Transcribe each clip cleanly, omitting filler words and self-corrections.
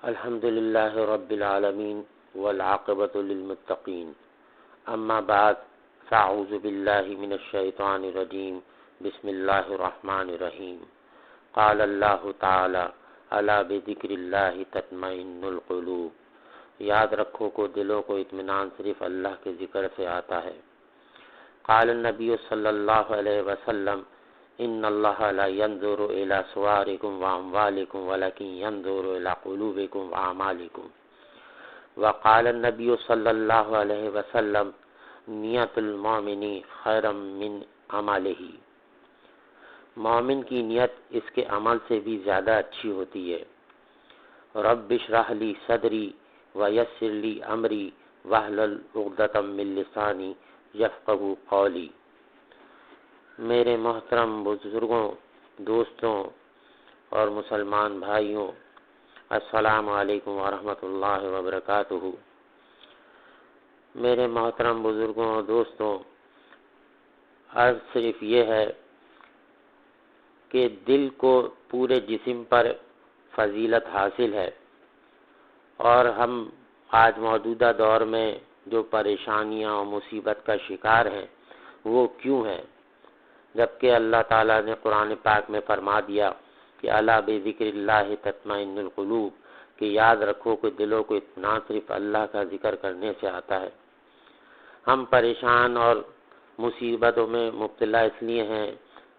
الحمد للہ رب العالمین والعاقبۃ للمتقین اما بعد فاعوذ باللہ من الشیطان الرجیم بسم اللہ الرحمن الرحیم قال اللہ تعالی الا بذکر اللہ تطمئن القلوب، یاد رکھو کو دلوں کو اطمینان صرف اللہ کے ذکر سے آتا ہے۔ قال النبی صلی اللہ علیہ وسلم ان اللہ لا ينظر الى صورکم واموالکم ولکن ينظر الى قلوبکم واعمالکم۔ وقال النبی صلی اللہ علیہ وسلم نیت المؤمن خیر من عملہ، مومن کی نیت اس کے عمل سے بھی زیادہ اچھی ہوتی ہے۔ رب اشرح لی صدری ویسر لی امری واحلل عقدۃ من لسانی یفقہوا قولی۔ میرے محترم بزرگوں، دوستوں اور مسلمان بھائیوں، السلام علیکم ورحمۃ اللہ وبرکاتہ۔ میرے محترم بزرگوں اور دوستوں، عرض صرف یہ ہے کہ دل کو پورے جسم پر فضیلت حاصل ہے، اور ہم آج موجودہ دور میں جو پریشانیاں اور مصیبت کا شکار ہیں وہ کیوں ہیں، جبکہ اللہ تعالیٰ نے قرآن پاک میں فرما دیا کہ الا بذکر اللہ تطمئن القلوب، کہ یاد رکھو کہ دلوں کو اطمینان صرف اللہ کا ذکر کرنے سے آتا ہے۔ ہم پریشان اور مصیبتوں میں مبتلا اس لیے ہیں،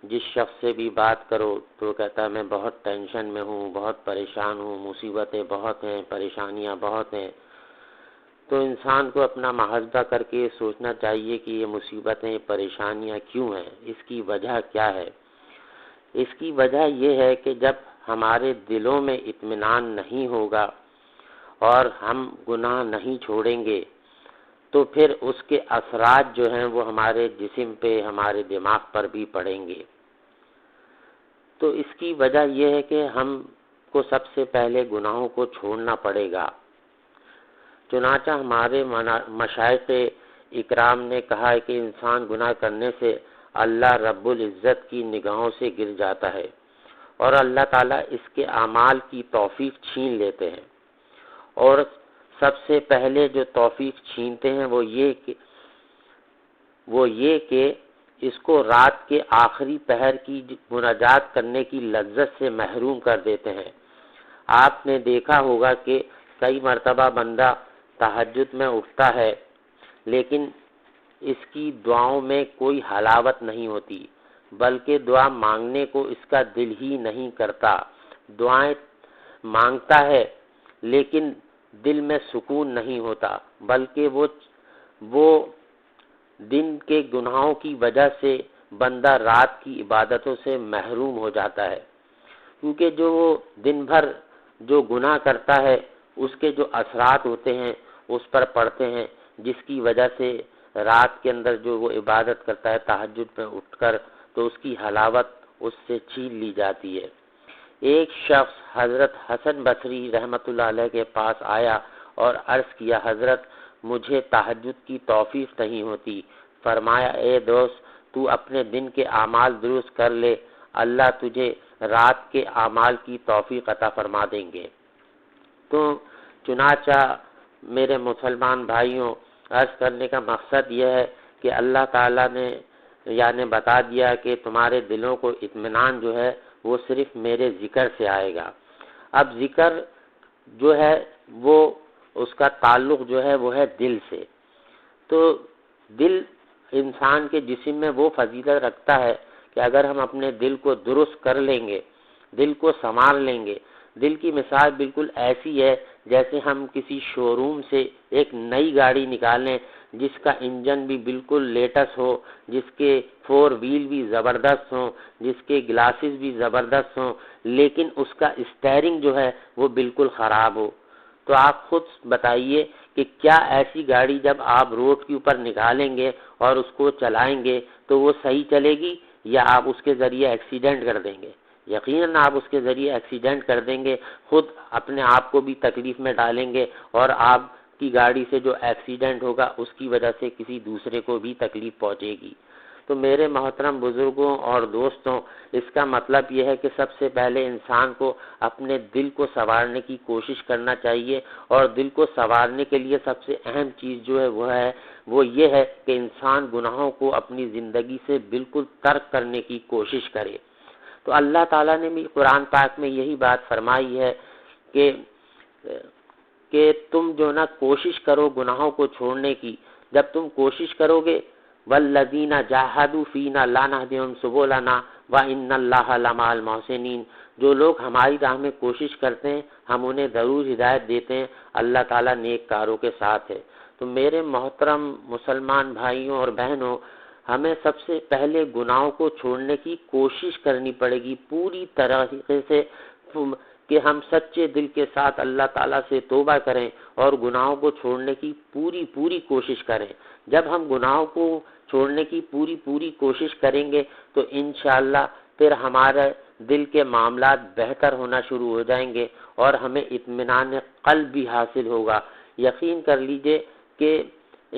جس شخص سے بھی بات کرو تو کہتا ہے میں بہت ٹینشن میں ہوں، بہت پریشان ہوں، مصیبتیں بہت ہیں، پریشانیاں بہت ہیں۔ تو انسان کو اپنا محاسبہ کر کے سوچنا چاہیے کہ یہ مصیبتیں، پریشانیاں کیوں ہیں، اس کی وجہ کیا ہے۔ اس کی وجہ یہ ہے کہ جب ہمارے دلوں میں اطمینان نہیں ہوگا اور ہم گناہ نہیں چھوڑیں گے تو پھر اس کے اثرات جو ہیں وہ ہمارے جسم پہ، ہمارے دماغ پر بھی پڑیں گے۔ تو اس کی وجہ یہ ہے کہ ہم کو سب سے پہلے گناہوں کو چھوڑنا پڑے گا۔ چنانچہ ہمارے مشائخ اکرام نے کہا ہے کہ انسان گناہ کرنے سے اللہ رب العزت کی نگاہوں سے گر جاتا ہے، اور اللہ تعالیٰ اس کے اعمال کی توفیق چھین لیتے ہیں۔ اور سب سے پہلے جو توفیق چھینتے ہیں وہ یہ کہ اس کو رات کے آخری پہر کی مناجات کرنے کی لذت سے محروم کر دیتے ہیں۔ آپ نے دیکھا ہوگا کہ کئی مرتبہ بندہ تہجد میں اٹھتا ہے لیکن اس کی دعاؤں میں کوئی حلاوت نہیں ہوتی، بلکہ دعا مانگنے کو اس کا دل ہی نہیں کرتا۔ دعائیں مانگتا ہے لیکن دل میں سکون نہیں ہوتا، بلکہ وہ دن کے گناہوں کی وجہ سے بندہ رات کی عبادتوں سے محروم ہو جاتا ہے، کیونکہ جو وہ دن بھر جو گناہ کرتا ہے اس کے جو اثرات ہوتے ہیں اس پر پڑتے ہیں، جس کی وجہ سے رات کے اندر جو وہ عبادت کرتا ہے تہجد میں اٹھ کر تو اس کی حلاوت اس سے چھین لی جاتی ہے۔ ایک شخص حضرت حسن بصری رحمۃ اللہ علیہ کے پاس آیا اور عرض کیا حضرت مجھے تہجد کی توفیق نہیں ہوتی۔ فرمایا اے دوست تو اپنے دن کے اعمال درست کر لے، اللہ تجھے رات کے اعمال کی توفیق عطا فرما دیں گے۔ تو چنانچہ میرے مسلمان بھائیوں، عرض کرنے کا مقصد یہ ہے کہ اللہ تعالیٰ نے یعنی بتا دیا کہ تمہارے دلوں کو اطمینان جو ہے وہ صرف میرے ذکر سے آئے گا۔ اب ذکر جو ہے وہ اس کا تعلق جو ہے وہ ہے دل سے۔ تو دل انسان کے جسم میں وہ فضیلت رکھتا ہے کہ اگر ہم اپنے دل کو درست کر لیں گے، دل کو سنوار لیں گے، دل کی مثال بالکل ایسی ہے جیسے ہم کسی شو روم سے ایک نئی گاڑی نکالیں جس کا انجن بھی بالکل لیٹسٹ ہو، جس کے 4 ویل بھی زبردست ہوں، جس کے گلاسز بھی زبردست ہوں، لیکن اس کا اسٹیئرنگ جو ہے وہ بالکل خراب ہو۔ تو آپ خود بتائیے کہ کیا ایسی گاڑی جب آپ روڈ کے اوپر نکالیں گے اور اس کو چلائیں گے تو وہ صحیح چلے گی، یا آپ اس کے ذریعے ایکسیڈنٹ کر دیں گے؟ یقیناً آپ اس کے ذریعے ایکسیڈنٹ کر دیں گے، خود اپنے آپ کو بھی تکلیف میں ڈالیں گے، اور آپ کی گاڑی سے جو ایکسیڈنٹ ہوگا اس کی وجہ سے کسی دوسرے کو بھی تکلیف پہنچے گی۔ تو میرے محترم بزرگوں اور دوستوں، اس کا مطلب یہ ہے کہ سب سے پہلے انسان کو اپنے دل کو سنوارنے کی کوشش کرنا چاہیے، اور دل کو سنوارنے کے لیے سب سے اہم چیز جو ہے وہ یہ ہے کہ انسان گناہوں کو اپنی زندگی سے بالکل ترک کرنے کی کوشش کرے۔ تو اللہ تعالیٰ نے بھی قرآن پاک میں یہی بات فرمائی ہے کہ تم جو نا کوشش کرو گناہوں کو چھوڑنے کی۔ جب تم کوشش کرو گے، والذین جاہدوا فینا لنہدیہم سبلنا وان اللہ لمع المحسنین، جو لوگ ہماری راہ میں کوشش کرتے ہیں ہم انہیں ضرور ہدایت دیتے ہیں، اللہ تعالیٰ نیک کاروں کے ساتھ ہے۔ تو میرے محترم مسلمان بھائیوں اور بہنوں، ہمیں سب سے پہلے گناہوں کو چھوڑنے کی کوشش کرنی پڑے گی پوری طریقے سے، کہ ہم سچے دل کے ساتھ اللہ تعالیٰ سے توبہ کریں اور گناہوں کو چھوڑنے کی پوری کوشش کریں۔ جب ہم گناہوں کو چھوڑنے کی پوری کوشش کریں گے تو انشاءاللہ پھر ہمارے دل کے معاملات بہتر ہونا شروع ہو جائیں گے اور ہمیں اطمینان قلب بھی حاصل ہوگا۔ یقین کر لیجئے کہ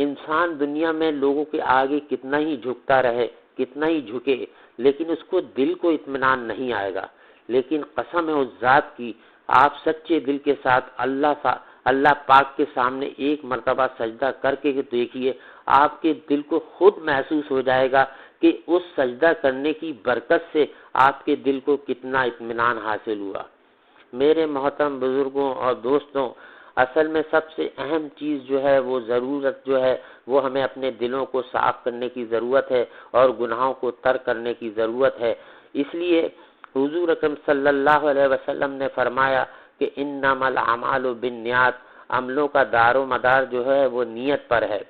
انسان دنیا میں لوگوں کے آگے کتنا ہی جھکتا رہے، کتنا ہی جھکے، لیکن اس کو دل کو اطمینان نہیں آئے گا۔ لیکن قسم ہے اس ذات کی، آپ سچے دل کے ساتھ اللہ پاک کے سامنے ایک مرتبہ سجدہ کر کے دیکھیے، آپ کے دل کو خود محسوس ہو جائے گا کہ اس سجدہ کرنے کی برکت سے آپ کے دل کو کتنا اطمینان حاصل ہوا۔ میرے محترم بزرگوں اور دوستوں، اصل میں سب سے اہم چیز جو ہے وہ ضرورت جو ہے وہ ہمیں اپنے دلوں کو صاف کرنے کی ضرورت ہے اور گناہوں کو ترک کرنے کی ضرورت ہے۔ اس لیے حضور اکرم صلی اللہ علیہ وسلم نے فرمایا کہ انما الاعمال بالنیات، عملوں کا دار و مدار جو ہے وہ نیت پر ہے۔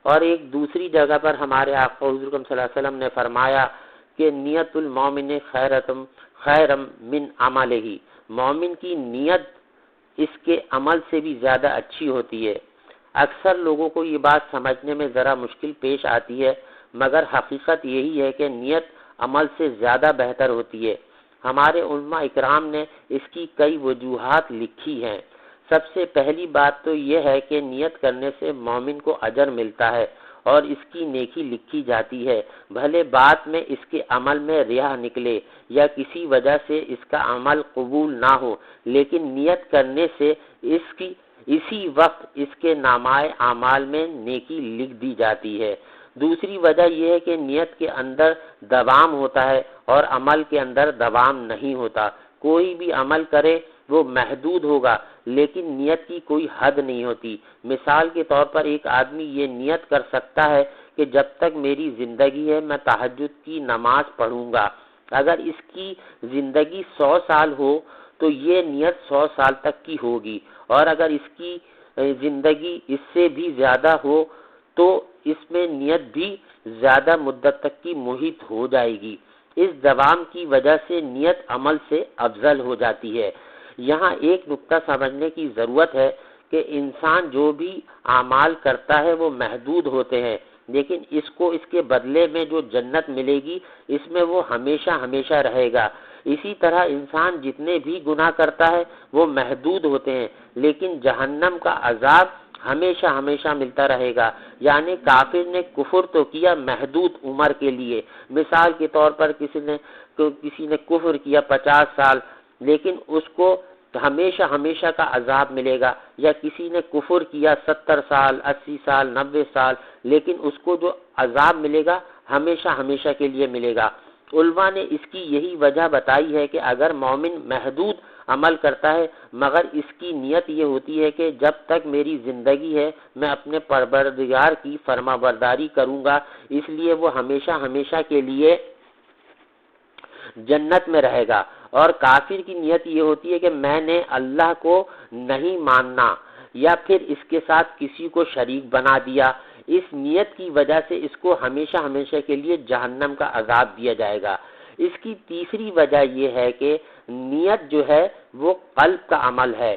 اور ایک دوسری جگہ پر ہمارے آقا حضور اکرم صلی اللہ علیہ وسلم نے فرمایا کہ نیت المومن خیرم من عملہ، مومن کی نیت اس کے عمل سے بھی زیادہ اچھی ہوتی ہے۔ اکثر لوگوں کو یہ بات سمجھنے میں ذرا مشکل پیش آتی ہے، مگر حقیقت یہی ہے کہ نیت عمل سے زیادہ بہتر ہوتی ہے۔ ہمارے علماء اکرام نے اس کی کئی وجوہات لکھی ہیں۔ سب سے پہلی بات تو یہ ہے کہ نیت کرنے سے مومن کو اجر ملتا ہے اور اس کی نیکی لکھی جاتی ہے، بھلے بعد میں اس کے عمل میں ریا نکلے یا کسی وجہ سے اس کا عمل قبول نہ ہو، لیکن نیت کرنے سے اسی وقت اس کے نامۂ اعمال میں نیکی لکھ دی جاتی ہے۔ دوسری وجہ یہ ہے کہ نیت کے اندر دوام ہوتا ہے اور عمل کے اندر دوام نہیں ہوتا۔ کوئی بھی عمل کرے وہ محدود ہوگا، لیکن نیت کی کوئی حد نہیں ہوتی۔ مثال کے طور پر ایک آدمی یہ نیت کر سکتا ہے کہ جب تک میری زندگی ہے میں تہجد کی نماز پڑھوں گا۔ اگر اس کی زندگی 100 سال ہو تو یہ نیت 100 سال تک کی ہوگی، اور اگر اس کی زندگی اس سے بھی زیادہ ہو تو اس میں نیت بھی زیادہ مدت تک کی محیط ہو جائے گی۔ اس دوام کی وجہ سے نیت عمل سے افضل ہو جاتی ہے۔ یہاں ایک نقطہ سمجھنے کی ضرورت ہے کہ انسان جو بھی اعمال کرتا ہے وہ محدود ہوتے ہیں، لیکن اس کے بدلے میں جو جنت ملے گی اس میں وہ ہمیشہ رہے گا۔ اسی طرح انسان جتنے بھی گناہ کرتا ہے وہ محدود ہوتے ہیں، لیکن جہنم کا عذاب ہمیشہ ملتا رہے گا۔ یعنی کافر نے کفر تو کیا محدود عمر کے لیے، مثال کے طور پر کسی نے کفر کیا 50 سال، لیکن اس کو ہمیشہ کا عذاب ملے گا، یا کسی نے کفر کیا 70 سال 80 سال 90 سال، لیکن اس کو جو عذاب ملے گا ہمیشہ کے لیے ملے گا۔ علماء نے اس کی یہی وجہ بتائی ہے کہ اگر مومن محدود عمل کرتا ہے مگر اس کی نیت یہ ہوتی ہے کہ جب تک میری زندگی ہے میں اپنے پروردگار کی فرما برداری کروں گا، اس لیے وہ ہمیشہ کے لیے جنت میں رہے گا۔ اور کافر کی نیت یہ ہوتی ہے کہ میں نے اللہ کو نہیں ماننا یا پھر اس کے ساتھ کسی کو شریک بنا دیا، اس نیت کی وجہ سے اس کو ہمیشہ کے لیے جہنم کا عذاب دیا جائے گا۔ اس کی تیسری وجہ یہ ہے کہ نیت جو ہے وہ قلب کا عمل ہے۔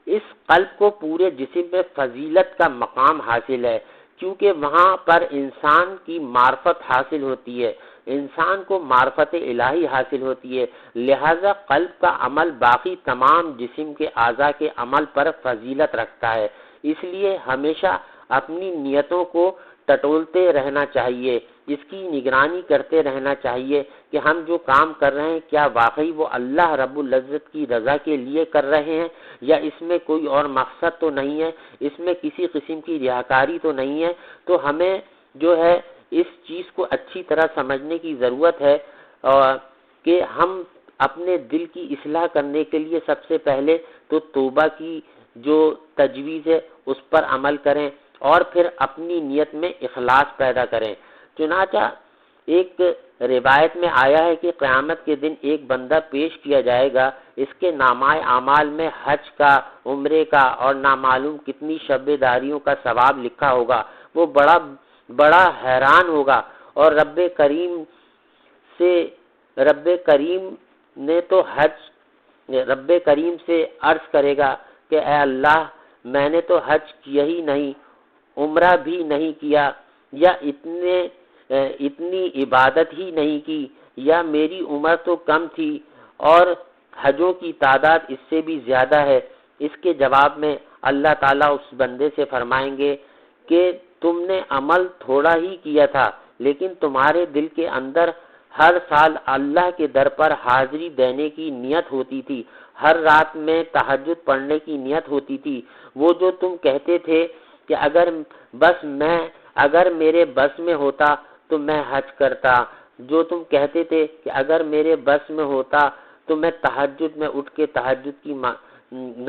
اس قلب کو پورے جسم میں فضیلت کا مقام حاصل ہے، کیونکہ وہاں پر انسان کی معرفت حاصل ہوتی ہے، انسان کو معرفت الہی حاصل ہوتی ہے، لہذا قلب کا عمل باقی تمام جسم کے اعضاء کے عمل پر فضیلت رکھتا ہے۔ اس لیے ہمیشہ اپنی نیتوں کو ٹٹولتے رہنا چاہیے، اس کی نگرانی کرتے رہنا چاہیے کہ ہم جو کام کر رہے ہیں کیا واقعی وہ اللہ رب العزت کی رضا کے لیے کر رہے ہیں یا اس میں کوئی اور مقصد تو نہیں ہے، اس میں کسی قسم کی ریاکاری تو نہیں ہے۔ تو ہمیں جو ہے اس چیز کو اچھی طرح سمجھنے کی ضرورت ہے کہ ہم اپنے دل کی اصلاح کرنے کے لیے سب سے پہلے تو توبہ کی جو تجویز ہے اس پر عمل کریں اور پھر اپنی نیت میں اخلاص پیدا کریں۔ چنانچہ ایک روایت میں آیا ہے کہ قیامت کے دن ایک بندہ پیش کیا جائے گا، اس کے نامۂ اعمال میں حج کا، عمرے کا اور نامعلوم کتنی شب داریوں کا ثواب لکھا ہوگا۔ وہ بڑا حیران ہوگا اور رب کریم سے عرض کرے گا کہ اے اللہ، میں نے تو حج کیا ہی نہیں، عمرہ بھی نہیں کیا، یا اتنی عبادت ہی نہیں کی، یا میری عمر تو کم تھی اور حجوں کی تعداد اس سے بھی زیادہ ہے۔ اس کے جواب میں اللہ تعالیٰ اس بندے سے فرمائیں گے کہ تم نے عمل تھوڑا ہی کیا تھا، لیکن تمہارے دل کے اندر ہر سال اللہ کے در پر حاضری دینے کی نیت ہوتی تھی، ہر رات میں تہجد پڑھنے کی نیت ہوتی تھی۔ وہ جو تم کہتے تھے کہ اگر میرے بس میں ہوتا تو میں حج کرتا، جو تم کہتے تھے کہ اگر میرے بس میں ہوتا تو میں تہجد میں اٹھ کے تہجد کی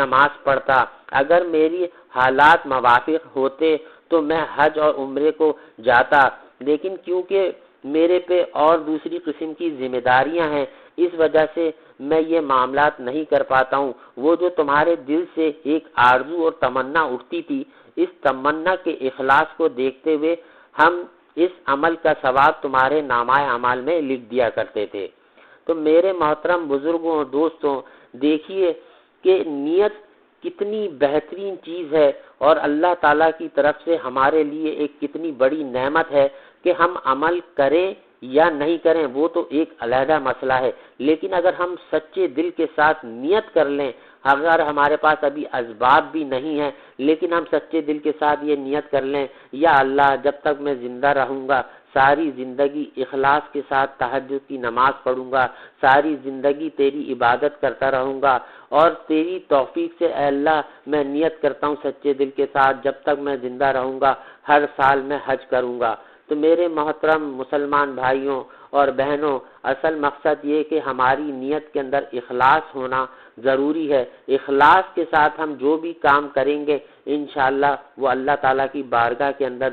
نماز پڑھتا، اگر میری حالات موافق ہوتے تو میں حج اور عمرے کو جاتا، لیکن کیونکہ میرے پہ اور دوسری قسم کی ذمہ داریاں ہیں، اس وجہ سے میں یہ معاملات نہیں کر پاتا ہوں۔ وہ جو تمہارے دل سے ایک آرزو اور تمنا اٹھتی تھی، اس تمنا کے اخلاص کو دیکھتے ہوئے ہم اس عمل کا ثواب تمہارے نامۂ اعمال میں لکھ دیا کرتے تھے۔ تو میرے محترم بزرگوں اور دوستوں، دیکھیے کہ نیت کتنی بہترین چیز ہے اور اللہ تعالیٰ کی طرف سے ہمارے لیے ایک کتنی بڑی نعمت ہے کہ ہم عمل کریں یا نہیں کریں وہ تو ایک علیحدہ مسئلہ ہے، لیکن اگر ہم سچے دل کے ساتھ نیت کر لیں، اگر ہمارے پاس ابھی اسباب بھی نہیں ہیں لیکن ہم سچے دل کے ساتھ یہ نیت کر لیں، یا اللہ جب تک میں زندہ رہوں گا ساری زندگی اخلاص کے ساتھ تہجد کی نماز پڑھوں گا، ساری زندگی تیری عبادت کرتا رہوں گا، اور تیری توفیق سے اے اللہ میں نیت کرتا ہوں سچے دل کے ساتھ جب تک میں زندہ رہوں گا ہر سال میں حج کروں گا۔ تو میرے محترم مسلمان بھائیوں اور بہنوں، اصل مقصد یہ کہ ہماری نیت کے اندر اخلاص ہونا ضروری ہے۔ اخلاص کے ساتھ ہم جو بھی کام کریں گے انشاءاللہ وہ اللہ تعالیٰ کی بارگاہ کے اندر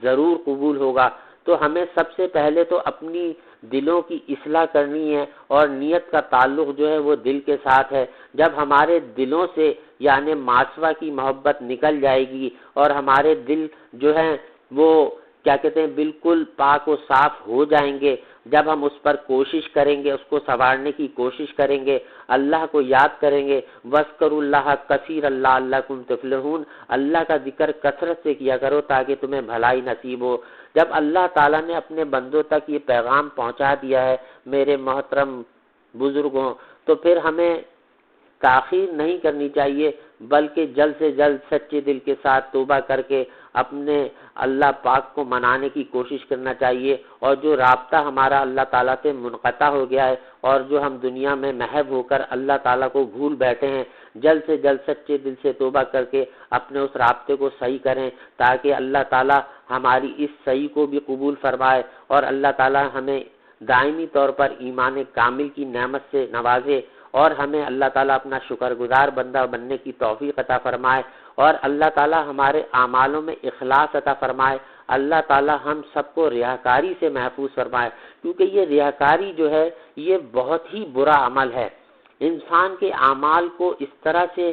ضرور قبول ہوگا۔ تو ہمیں سب سے پہلے تو اپنی دلوں کی اصلاح کرنی ہے، اور نیت کا تعلق جو ہے وہ دل کے ساتھ ہے۔ جب ہمارے دلوں سے یعنی ماسوا کی محبت نکل جائے گی اور ہمارے دل جو ہیں وہ کیا کہتے ہیں بالکل پاک و صاف ہو جائیں گے، جب ہم اس پر کوشش کریں گے، اس کو سنوارنے کی کوشش کریں گے، اللہ کو یاد کریں گے، وَاذْكُرُوا اللَّهَ كَثِيرًا لَعَلَّكُمْ تُفْلِحُونَ، اللہ کا ذکر کثرت سے کیا کرو تاکہ تمہیں بھلائی نصیب ہو۔ جب اللہ تعالیٰ نے اپنے بندوں تک یہ پیغام پہنچا دیا ہے میرے محترم بزرگوں، تو پھر ہمیں تاخیر نہیں کرنی چاہیے، بلکہ جلد سے جلد سچے دل کے ساتھ توبہ کر کے اپنے اللہ پاک کو منانے کی کوشش کرنا چاہیے، اور جو رابطہ ہمارا اللہ تعالیٰ سے منقطع ہو گیا ہے اور جو ہم دنیا میں محو ہو کر اللہ تعالیٰ کو بھول بیٹھے ہیں، جلد سے جلد سچے دل سے توبہ کر کے اپنے اس رابطے کو صحیح کریں تاکہ اللہ تعالیٰ ہماری اس صحیح کو بھی قبول فرمائے اور اللہ تعالیٰ ہمیں دائمی طور پر ایمان کامل کی نعمت سے نوازے، اور ہمیں اللہ تعالیٰ اپنا شکر گزار بندہ بننے کی توفیق عطا فرمائے، اور اللہ تعالیٰ ہمارے اعمالوں میں اخلاص عطا فرمائے۔ اللہ تعالیٰ ہم سب کو ریاکاری سے محفوظ فرمائے، کیونکہ یہ ریاکاری جو ہے یہ بہت ہی برا عمل ہے۔ انسان کے اعمال کو اس طرح سے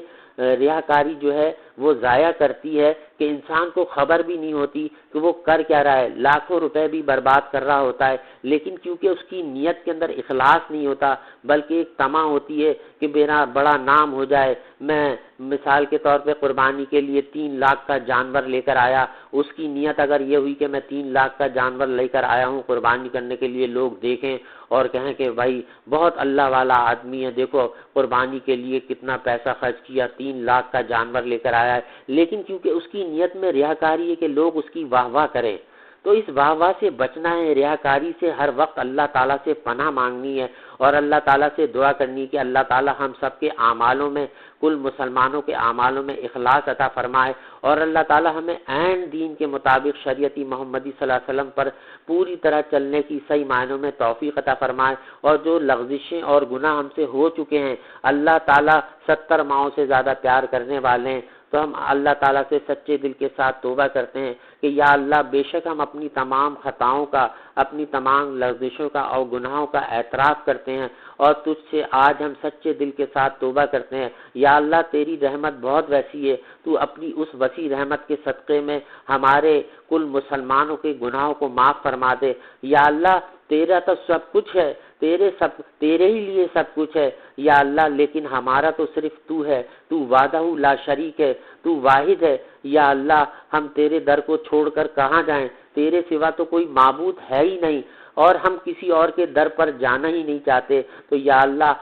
ریاکاری جو ہے وہ ضائع کرتی ہے کہ انسان کو خبر بھی نہیں ہوتی کہ وہ کر کیا رہا ہے، لاکھوں روپے بھی برباد کر رہا ہوتا ہے، لیکن کیونکہ اس کی نیت کے اندر اخلاص نہیں ہوتا، بلکہ ایک طمع ہوتی ہے کہ میرا بڑا نام ہو جائے، میں مثال کے طور پہ قربانی کے لیے 3 لاکھ کا جانور لے کر آیا، اس کی نیت اگر یہ ہوئی کہ میں 3 لاکھ کا جانور لے کر آیا ہوں قربانی کرنے کے لیے، لوگ دیکھیں اور کہیں کہ بھائی بہت اللہ والا آدمی ہے، دیکھو قربانی کے لیے کتنا پیسہ خرچ کیا، 3 لاکھ کا جانور لے کر آیا ہے، لیکن کیونکہ اس کی نیت میں ریاکاری ہے کہ لوگ اس کی واہ واہ کریں، تو تو اس واہ واہ سے بچنا ہے، ریاکاری سے ہر وقت اللہ تعالیٰ سے پناہ مانگنی ہے اور اللہ تعالیٰ سے دعا کرنی کہ اللہ تعالیٰ ہم سب کے اعمالوں میں، کل مسلمانوں کے اعمالوں میں اخلاص عطا فرمائے اور اللہ تعالیٰ ہمیں عین دین کے مطابق شریعت محمدی صلی اللہ علیہ وسلم پر پوری طرح چلنے کی صحیح معنوں میں توفیق عطا فرمائے، اور جو لغزشیں اور گناہ ہم سے ہو چکے ہیں، اللہ تعالیٰ 70 ماؤں سے زیادہ پیار کرنے والے ہیں، تو ہم اللہ تعالیٰ سے سچے دل کے ساتھ توبہ کرتے ہیں کہ یا اللہ بے شک ہم اپنی تمام خطاؤں کا، اپنی تمام لغزشوں کا اور گناہوں کا اعتراف کرتے ہیں اور تجھ سے آج ہم سچے دل کے ساتھ توبہ کرتے ہیں۔ یا اللہ تیری رحمت بہت وسیع ہے، تو اپنی اس وسیع رحمت کے صدقے میں ہمارے کل مسلمانوں کے گناہوں کو معاف فرما دے۔ یا اللہ تیرا تو سب کچھ ہے، تیرے ہی لیے سب کچھ ہے یا اللہ، لیکن ہمارا تو صرف تو ہے، تو وحدہ لا شریک ہے، تو واحد ہے۔ یا اللہ ہم تیرے در کو چھوڑ کر کہاں جائیں، تیرے سوا تو کوئی معبود ہے ہی نہیں اور ہم کسی اور کے در پر جانا ہی نہیں چاہتے، تو یا اللہ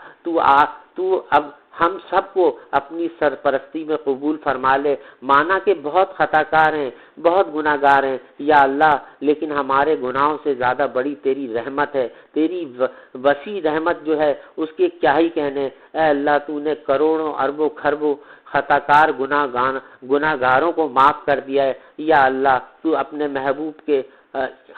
تو اب ہم سب کو اپنی سرپرستی میں قبول فرما لے، مانا کہ بہت خطا کار ہیں، بہت گناہ گار ہیں یا اللہ، لیکن ہمارے گناہوں سے زیادہ بڑی تیری رحمت ہے، تیری وسیع رحمت جو ہے اس کے کیا ہی کہنے۔ اے اللہ تو نے کروڑوں اربوں خربوں خطا کار گناہ گاروں کو معاف کر دیا ہے۔ یا اللہ تو اپنے محبوب کے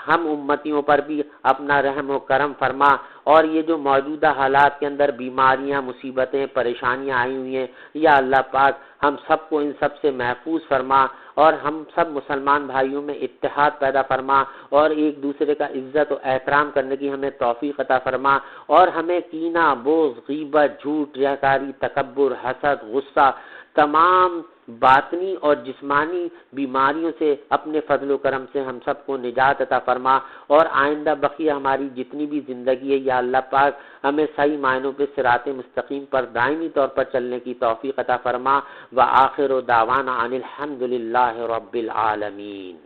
ہم امتیوں پر بھی اپنا رحم و کرم فرما، اور یہ جو موجودہ حالات کے اندر بیماریاں، مصیبتیں، پریشانیاں آئی ہوئی ہیں، یا اللہ پاک ہم سب کو ان سب سے محفوظ فرما اور ہم سب مسلمان بھائیوں میں اتحاد پیدا فرما اور ایک دوسرے کا عزت و احترام کرنے کی ہمیں توفیق عطا فرما، اور ہمیں کینہ، بغض، غیبت، جھوٹ، ریاکاری، تکبر، حسد، غصہ، تمام باطنی اور جسمانی بیماریوں سے اپنے فضل و کرم سے ہم سب کو نجات عطا فرما، اور آئندہ بقیہ ہماری جتنی بھی زندگی ہے یا اللہ پاک ہمیں صحیح معنوں پہ صراط مستقیم پر دائمی طور پر چلنے کی توفیق عطا فرما۔ وآخر دعوانا ان الحمد للہ رب العالمین۔